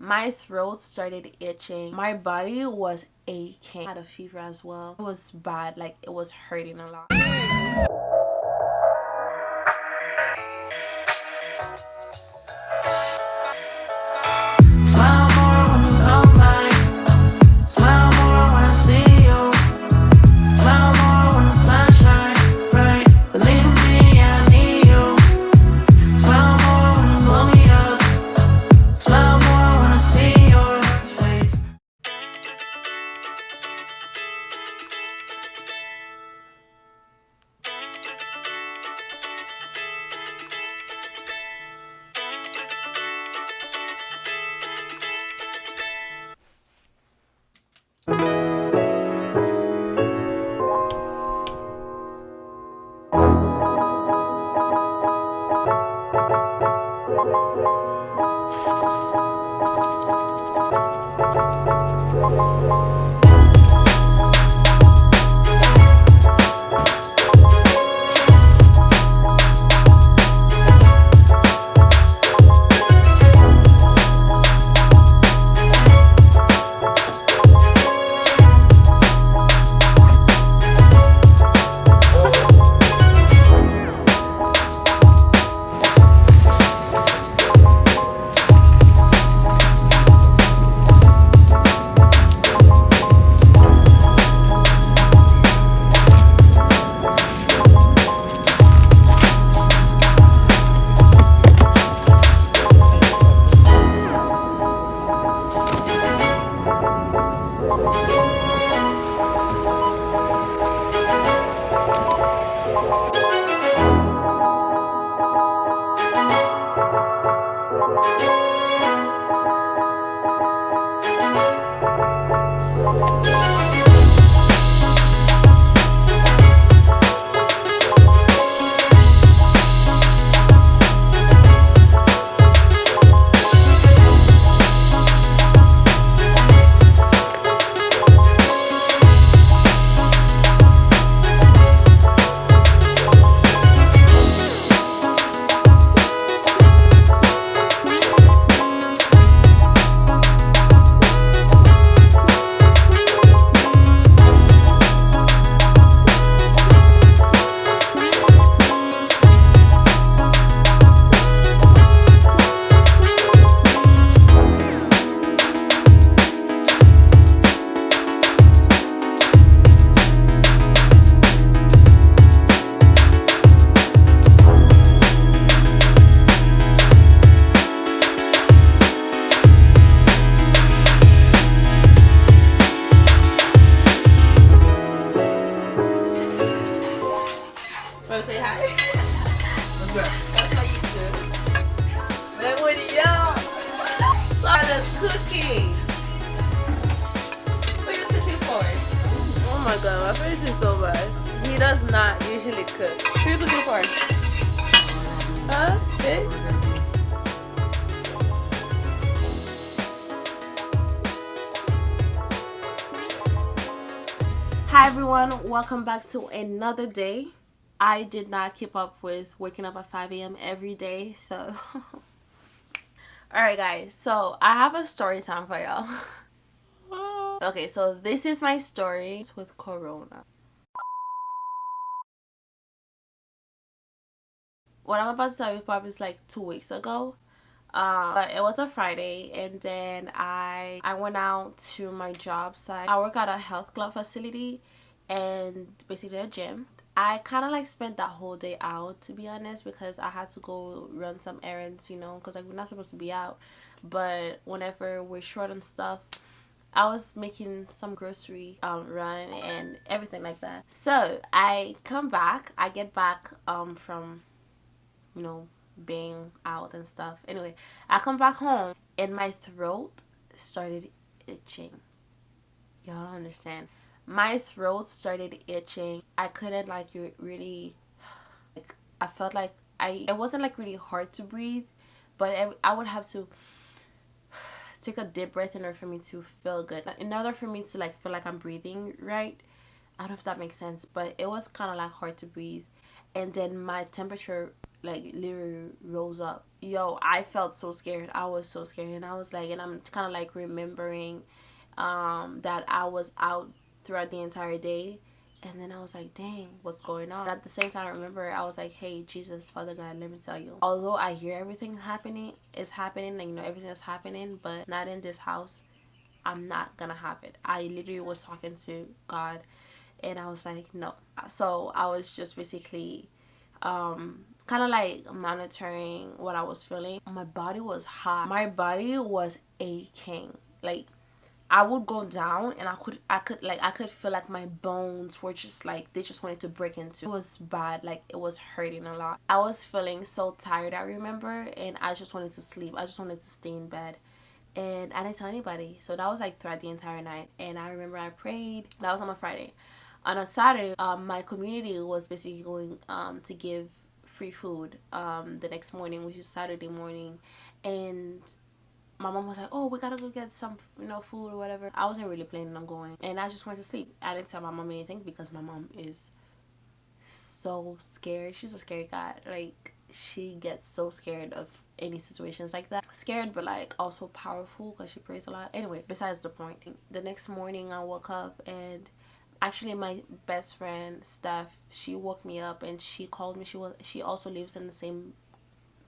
My throat started itching. My body was aching. I had a fever as well. It was bad. Like, it was hurting a lot. Wanna say hi? What's that? That's my YouTube. Man, what are y'all? Sarah's cooking. What are you cooking for? Oh my god, my face is so bad. He does not usually cook. What are you cooking for? Huh? Eh? Hi everyone, welcome back to another day. I did not keep up with waking up at 5 a.m. every day, so alright guys, so I have a story time for y'all. Okay, so this is my story with Corona. What I'm about to tell you probably is like 2 weeks ago. But it was a Friday, and then I went out to my job site. I work at a health club facility and basically a gym. I kind of like spent that whole day out, to be honest, because I had to go run some errands, because like we're not supposed to be out, but whenever we're short on stuff, I was making some grocery run and everything like that. So I get back from being out and stuff. Anyway, I come back home and my throat started itching. Y'all don't understand. My throat started itching. I couldn't like really like, I felt like it wasn't like really hard to breathe, but I would have to take a deep breath in order for me to feel good. In order for me to like feel like I'm breathing right. I don't know if that makes sense, but it was kind of like hard to breathe. And then my temperature like literally rose up. Yo, I felt so scared. I was so scared, and I was like, and I'm kind of like remembering that I was out throughout the entire day. And then I was like, dang, what's going on? At the same time, I remember I was like, hey, Jesus, Father God, let me tell you. Although I hear everything happening, it's happening, like, you know, everything that's happening, but not in this house. I'm not gonna have it. I literally was talking to God, and I was like, no. So I was just basically kind of like monitoring what I was feeling. My body was hot. My body was aching. Like, I would go down and I could feel like my bones were just like they just wanted to break into. It was bad, like it was hurting a lot. I was feeling so tired, I remember, and I just wanted to sleep. I just wanted to stay in bed. And I didn't tell anybody. So that was like throughout the entire night. And I remember I prayed. That was on a Friday. On a Saturday, my community was basically going to give free food the next morning, which is Saturday morning. And my mom was like, oh, we gotta go get some, you know, food or whatever. I wasn't really planning on going, and I just went to sleep. I didn't tell my mom anything because my mom is so scared. She's a scary cat. Like, she gets so scared of any situations like that. Scared, but like also powerful because she prays a lot. Anyway, besides the point. The next morning, I woke up, and actually my best friend Steph, she woke me up and she called me. She also lives in the same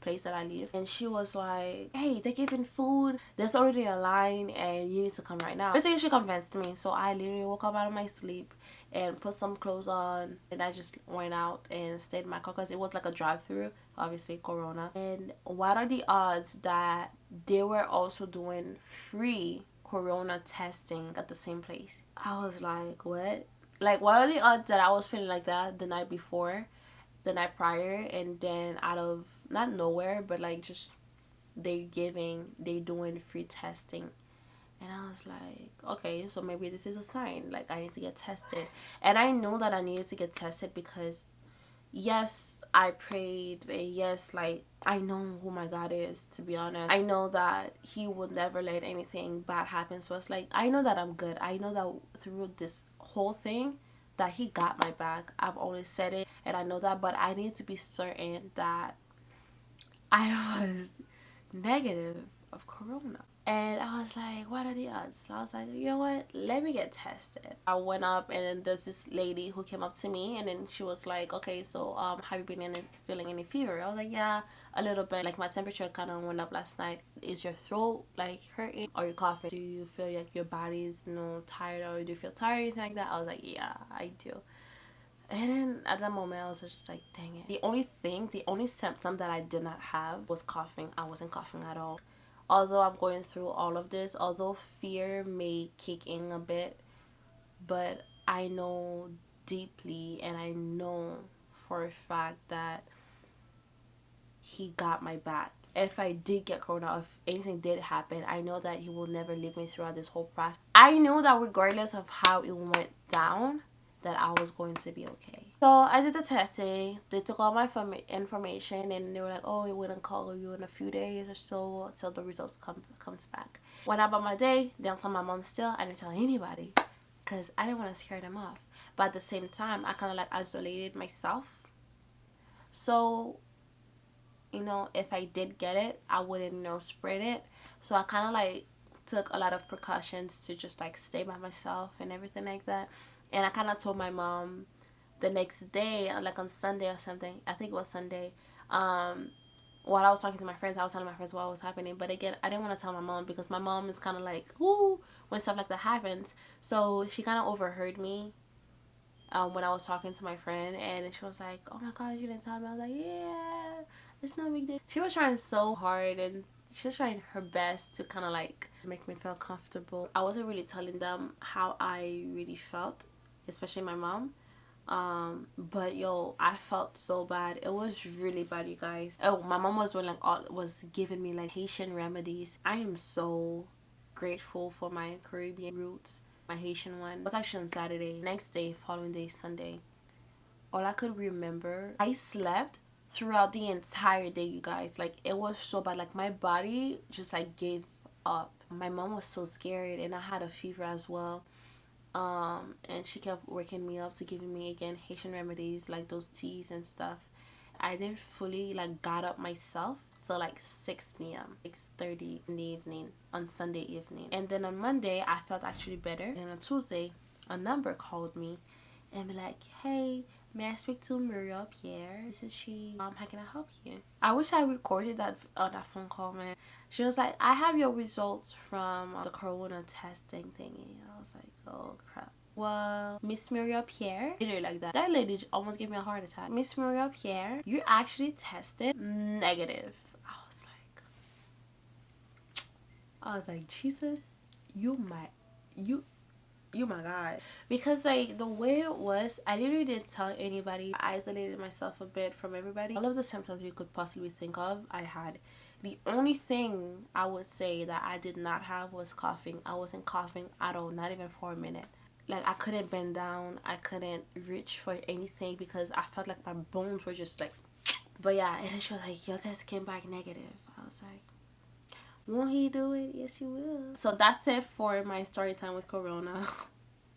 place that I live, and she was like, hey, they're giving food, there's already a line and you need to come right now. Basically, she convinced me. So I literally woke up out of my sleep and put some clothes on, and I just went out and stayed in my car because it was like a drive-through, obviously corona. And what are the odds that they were also doing free corona testing at the same place? I was like, what? Like, what are the odds that I was feeling like that the night before, the night prior, and then out of not nowhere, but like just they doing free testing. And I was like, okay, so maybe this is a sign, like I need to get tested. And I know that I needed to get tested because yes, I prayed, and yes, like I know who my God is, to be honest. I know that he would never let anything bad happen to us. Like, I know that I'm good. I know that through this whole thing that he got my back. I've always said it, and I know that, but I need to be certain that I was negative of corona. And I was like, what are the odds? So I was like, you know what? Let me get tested. I went up, and then there's this lady who came up to me, and then she was like, okay, so have you been feeling any fever? I was like, yeah, a little bit. Like, my temperature kind of went up last night. Is your throat like hurting? Are you coughing? Do you feel like your body's, you know, tired, or do you feel tired or anything like that? I was like, yeah, I do. And then at that moment, I was just like, dang it. The only symptom that I did not have was coughing. I wasn't coughing at all. Although I'm going through all of this, although fear may kick in a bit, but I know deeply, and I know for a fact that he got my back. If I did get corona, if anything did happen, I know that he will never leave me throughout this whole process. I knew that regardless of how it went down, that I was going to be okay. So I did the testing. They took all my information, and they were like, oh, we wouldn't call you in a few days or so until the results comes back. Went about my day. Didn't tell my mom still. I didn't tell anybody because I didn't want to scare them off. But at the same time, I kind of like isolated myself. So, you know, if I did get it, I wouldn't, you know, spread it. So I kind of like took a lot of precautions to just like stay by myself and everything like that. And I kind of told my mom the next day, like on Sunday or something. I think it was Sunday. While I was talking to my friends, I was telling my friends what was happening. But again, I didn't want to tell my mom because my mom is kind of like, ooh, when stuff like that happens. So she kind of overheard me when I was talking to my friend, and she was like, oh my gosh, you didn't tell me. I was like, yeah, it's no big deal. She was trying so hard, and she was trying her best to kind of like make me feel comfortable. I wasn't really telling them how I really felt, especially my mom. But yo, I felt so bad. It was really bad, you guys. Oh, my mom was was giving me like Haitian remedies. I am so grateful for my Caribbean roots. My Haitian one was actually on Saturday. Next day, following day, Sunday. All I could remember, I slept throughout the entire day, you guys. Like, it was so bad. Like, my body just like gave up. My mom was so scared, and I had a fever as well. And she kept waking me up to giving me again Haitian remedies, like those teas and stuff. I didn't fully like got up myself till like 6 p.m., 6:30 in the evening on Sunday evening. And then on Monday I felt actually better, and on Tuesday a number called me and be like, hey, may I speak to Muriel Pierre? This is she. How can I help you? I wish I recorded that phone call, man. She was like, I have your results from the corona testing thingy. I was like, oh crap. Well, Miss Muriel Pierre, literally like that. That lady almost gave me a heart attack. Miss Muriel Pierre, you actually tested negative. I was like, Jesus, you my God. Because like the way it was, I literally didn't tell anybody. I isolated myself a bit from everybody. All of the symptoms you could possibly think of, I had. The only thing I would say that I did not have was coughing. I wasn't coughing at all, not even for a minute. Like I couldn't bend down, I couldn't reach for anything because I felt like my bones were just like, but yeah. And then she was like, your test came back negative. I was like, won't he do it? Yes, he will. So that's it for my story time with Corona.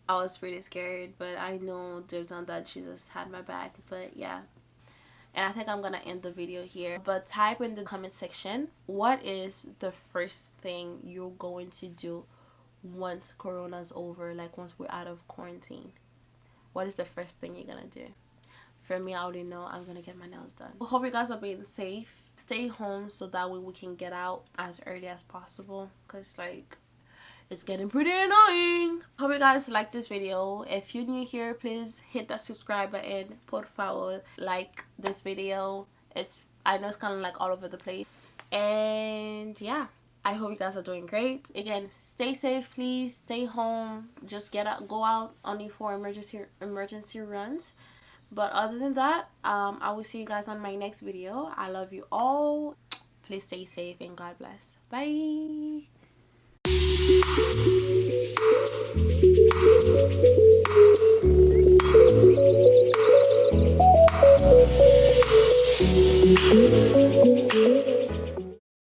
I was pretty scared, but I know deep down that Jesus had my back. But yeah. And I think I'm gonna end the video here. But type in the comment section, what is the first thing you're going to do once Corona's over? Like once we're out of quarantine. What is the first thing you're gonna do? For me, I already know I'm gonna get my nails done. I hope you guys are being safe. Stay home so that way we can get out as early as possible, because like it's getting pretty annoying. Hope you guys like this video. If you're new here, please hit that subscribe button. Por favor, like this video. I know it's kind of like all over the place. And yeah, I hope you guys are doing great. Again, stay safe, please. Stay home. Just go out only for emergency runs. But other than that, I will see you guys on my next video. I love you all. Please stay safe and God bless. Bye.